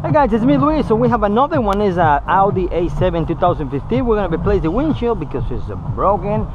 Hey guys, it's me Luis. So we have another one, is a Audi A7 2015. We're gonna replace the windshield because it's broken.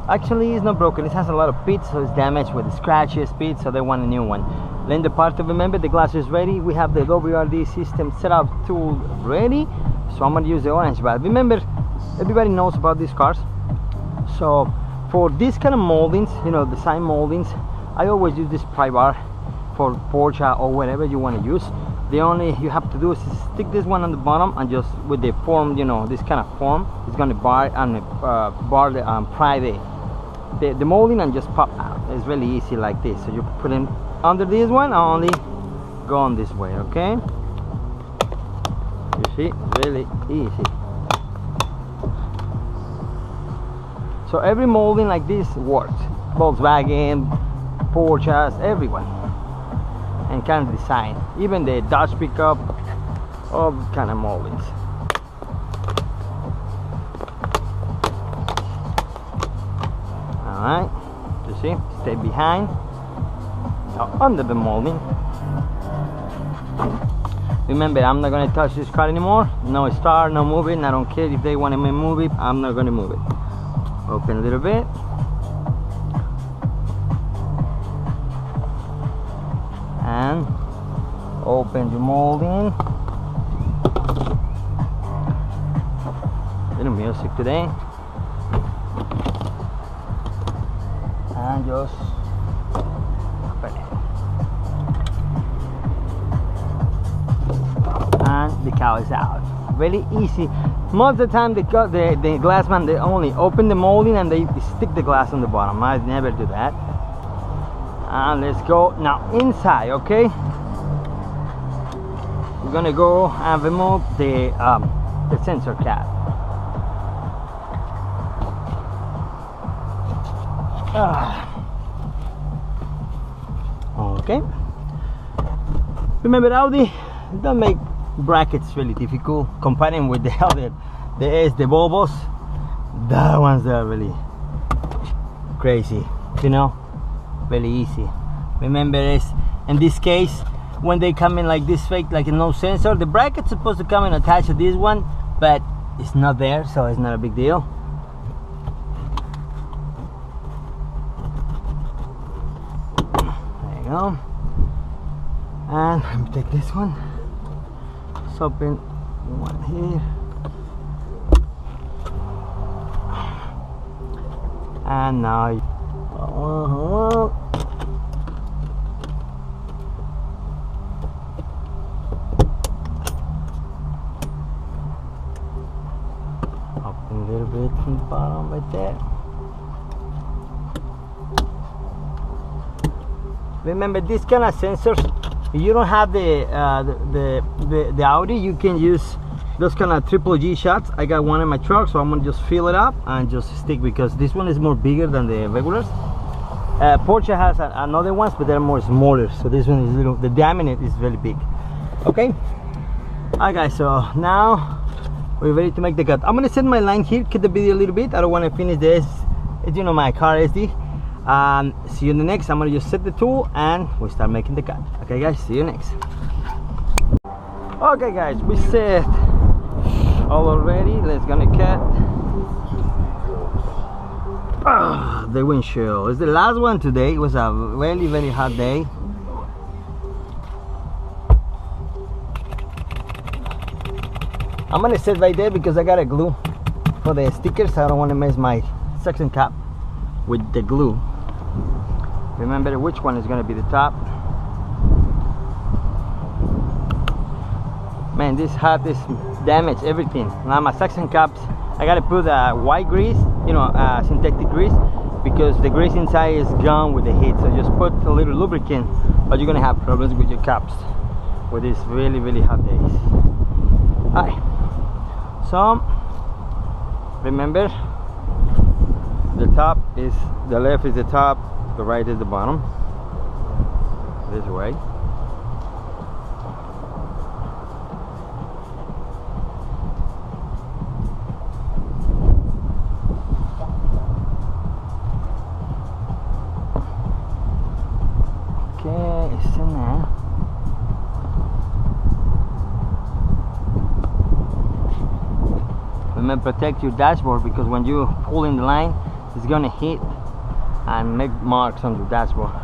Actually it's not broken, it has a lot of pits, so it's damaged with the scratches, pits, so they want a new one. Then the part to remember, the glass is ready. We have the WRD system setup tool ready, so I'm gonna use the orange. But remember, everybody knows about these cars, so for this kind of moldings, you know, the side moldings, I always use this pry bar for Porsche or whatever you want to use. The only you have to do is stick this one on the bottom, and just with the form, you know, this kind of form, it's going to bar and pry the molding and just pop out. It's really easy like this. So you put it under this one, only go on this way, okay? You see, it's really easy. So every molding like this works. Volkswagen, Porsches, everyone. And kind of design, even the Dodge pickup, all kind of moldings. All right, you see, stay behind, under the molding. Remember, I'm not going to touch this car anymore. No start, no moving. I don't care if they want me to move it, I'm not going to move it. Open a little bit. And open the molding. Little music today. And just open it. And the cow is out. Really easy. Most of the time the glassman, they only open the molding and they stick the glass on the bottom. I never do that. And let's go now inside, okay? We're gonna go and remove the sensor cap. Okay. Remember, Audi don't make brackets really difficult comparing with the other, the Volvos. The ones that are really crazy, you know. Really easy. Remember, is in this case, when they come in like this fake, like a no sensor, the bracket's supposed to come and attach to this one, but it's not there, so it's not a big deal. There you go. And let me take this one. Let's open one here. And now up a little bit from the bottom right there. Remember, this kind of sensors, if you don't have the Audi, you can use those kind of triple G shots. I got one in my truck, so I'm gonna just fill it up and just stick, because this one is more bigger than the regulars. Porsche has another ones, but they're more smaller, so this one is little, the diameter is very big. Okay, alright guys, so now we're ready to make the cut. I'm gonna set my line here, cut the video a little bit. I don't want to finish this, you know, my car SD. See you in the next. I'm gonna just set the tool and we start making the cut. Okay guys, see you next. Okay guys, we set all already. Let's gonna cut the windshield. It's the last one today. It was a really very hot day. I'm gonna set right there because I got a glue for the stickers. I don't want to mess my suction cap with the glue. Remember which one is gonna be the top. Man, this hat is damaged everything. Now my suction caps, I gotta put white grease, you know, synthetic grease, because the grease inside is gone with the heat. So just put a little lubricant, but you're gonna have problems with your caps with these really really hot days. Alright, so remember, the top is, the left is the top, the right is the bottom. This way. Okay, it's in there. Remember, protect your dashboard, because when you pull in the line, it's gonna hit and make marks on your dashboard.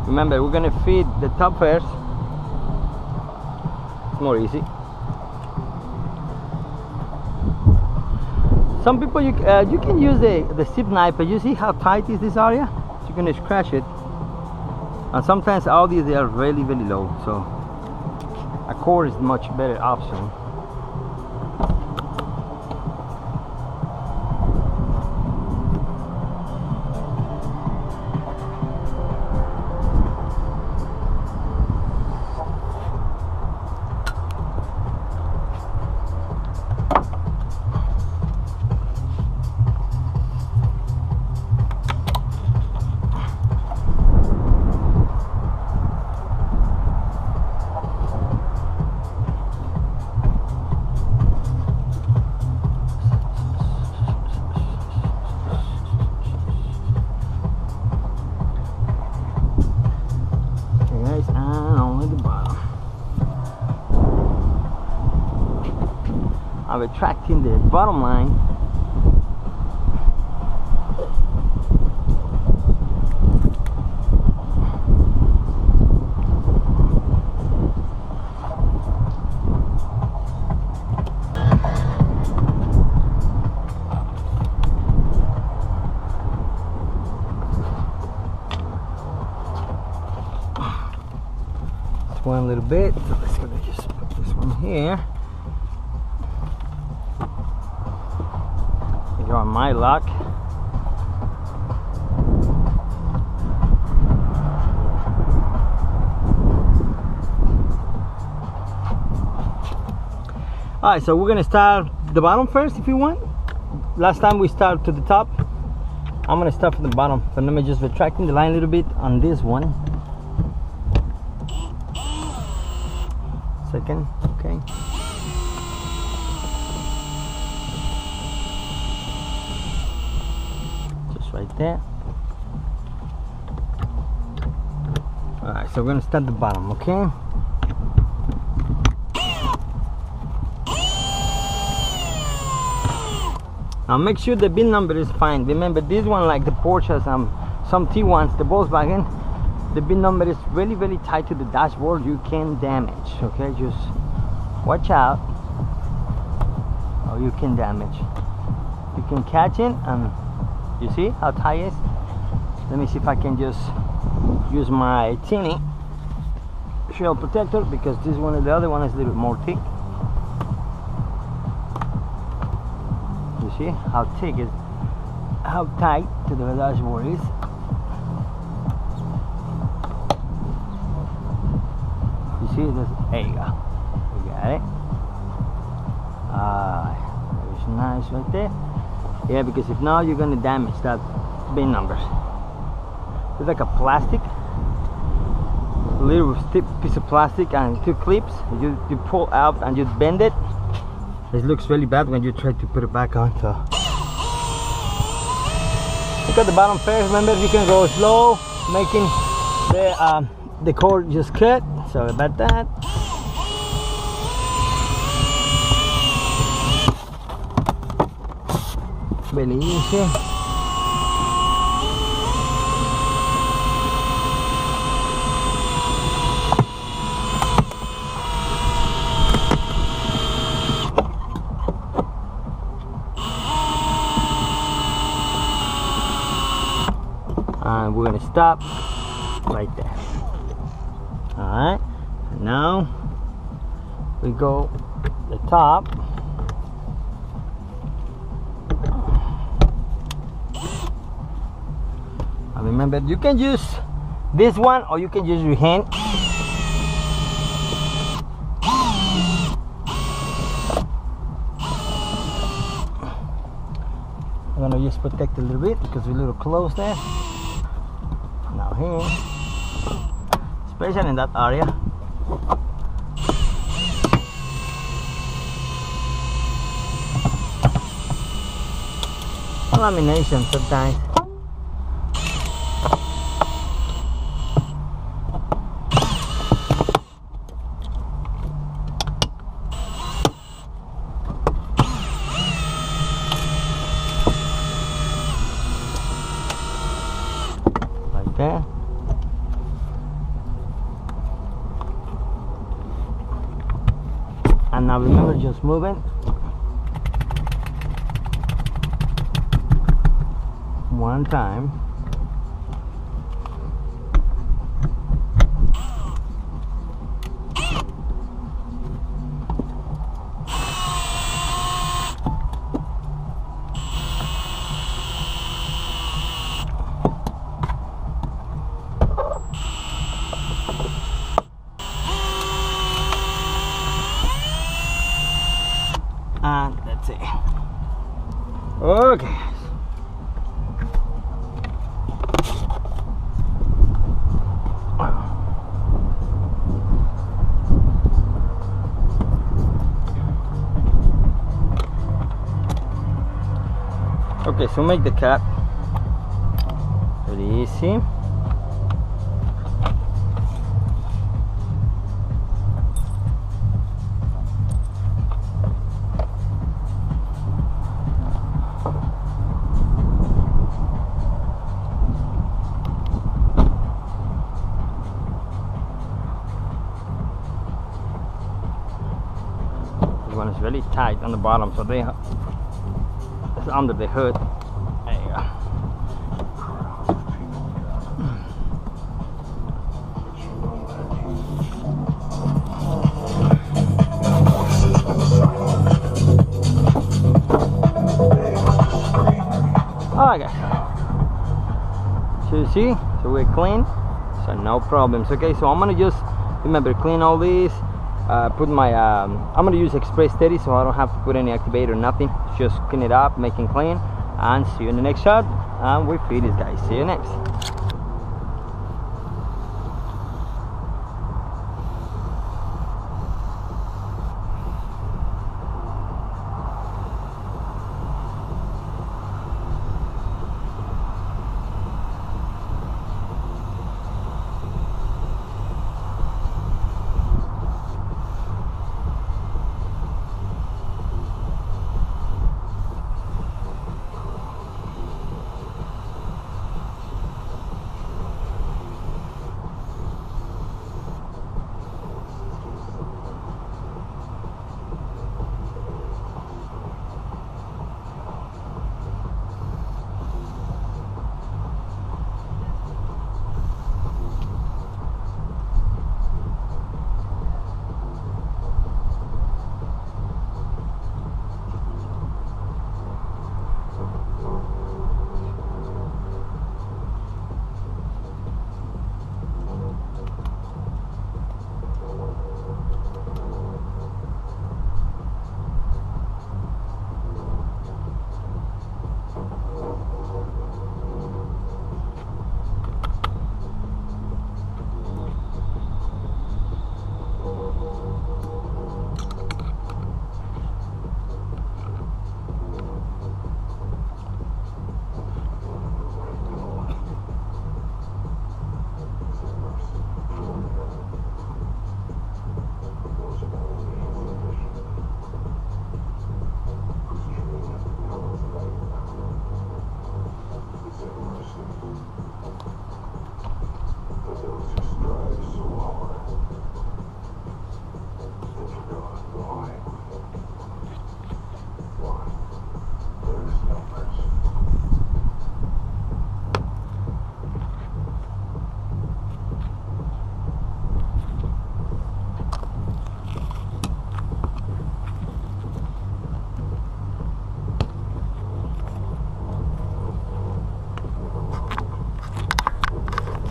Remember, we're gonna feed the top first. It's more easy. Some people, you can use the zip knife, but you see how tight is this area? So you're gonna scratch it. And sometimes Audi, they are really low, so a cord is much better option. I'm retracting the bottom line. Just one little bit. So let's gonna just put this one here. You're on my luck. Alright, so we're gonna start the bottom first if you want. Last time we started to the top. I'm gonna start from the bottom. So let me just retracting the line a little bit on this one. Second, okay. Right there. Alright, so we're gonna start the bottom, okay? Now make sure the VIN number is fine. Remember, this one, like the Porsche, some T1s, the Volkswagen, the VIN number is really tight to the dashboard. You can damage, okay? Just watch out, or you can damage. You can catch it, and you see how tight it is? Let me see if I can just use my tinny shell protector, because this one, the other one is a little bit more thick. You see how thick is, how tight to the dashboard is. You see this? There you go. You got it. It's nice right there. Yeah, because if not, you're gonna damage that VIN number. It's like a plastic, little stiff piece of plastic, and two clips. You pull out and you bend it. It looks really bad when you try to put it back on. So look at the bottom first. Remember, you can go slow, making the cord just cut. Sorry about that. Really easy. And we're gonna stop right there. Alright, now we go the top. remember, you can use this one or you can use your hand. I'm gonna just protect a little bit because we're a little close there. Now here, especially in that area. Lamination sometimes. Like that. And now remember, just move it one time. And that's it. Okay. Okay, so make the cut very easy. This one is really tight on the bottom, so it's under the hood. There you go. Alright guys, so you see, so we're clean, so no problems. Okay, so I'm gonna just remember clean all these, put my I'm gonna use Express 30, so I don't have to put any activator, nothing. Just clean it up, make it clean, and see you in the next shot. And we're finished guys, see you next.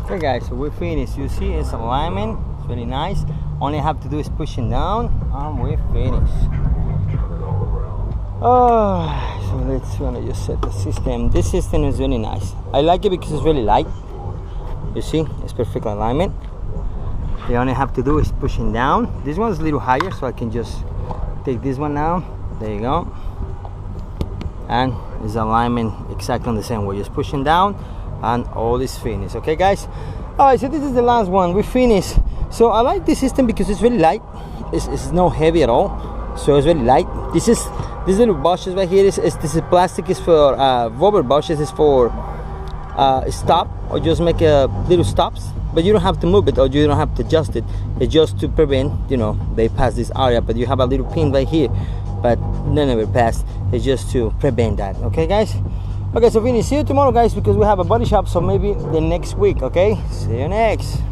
Okay guys, so we're finished. You see it's alignment, it's really nice. Only have to do is pushing down and we're finished. Oh, so let's gonna just set the system. This system is really nice. I like it because it's really light. You see, it's perfect alignment. You only have to do is pushing down. This one's a little higher, so I can just take this one now. There you go. And it's alignment exactly on the same way. Just pushing down and all is finished. Okay guys, all right, so this is the last one. We finished. So I like this system because it's really light. It's not heavy at all, so it's really light. This little bushes right here this is plastic, is for rubber bushes, is for stop or just make little stops, but you don't have to move it or you don't have to adjust it. It's just to prevent, you know, they pass this area, but you have a little pin right here, but they never pass. It's just to prevent that. Okay guys, okay, so Vinny, see you tomorrow guys, because we have a body shop, so maybe the next week. Okay, see you next.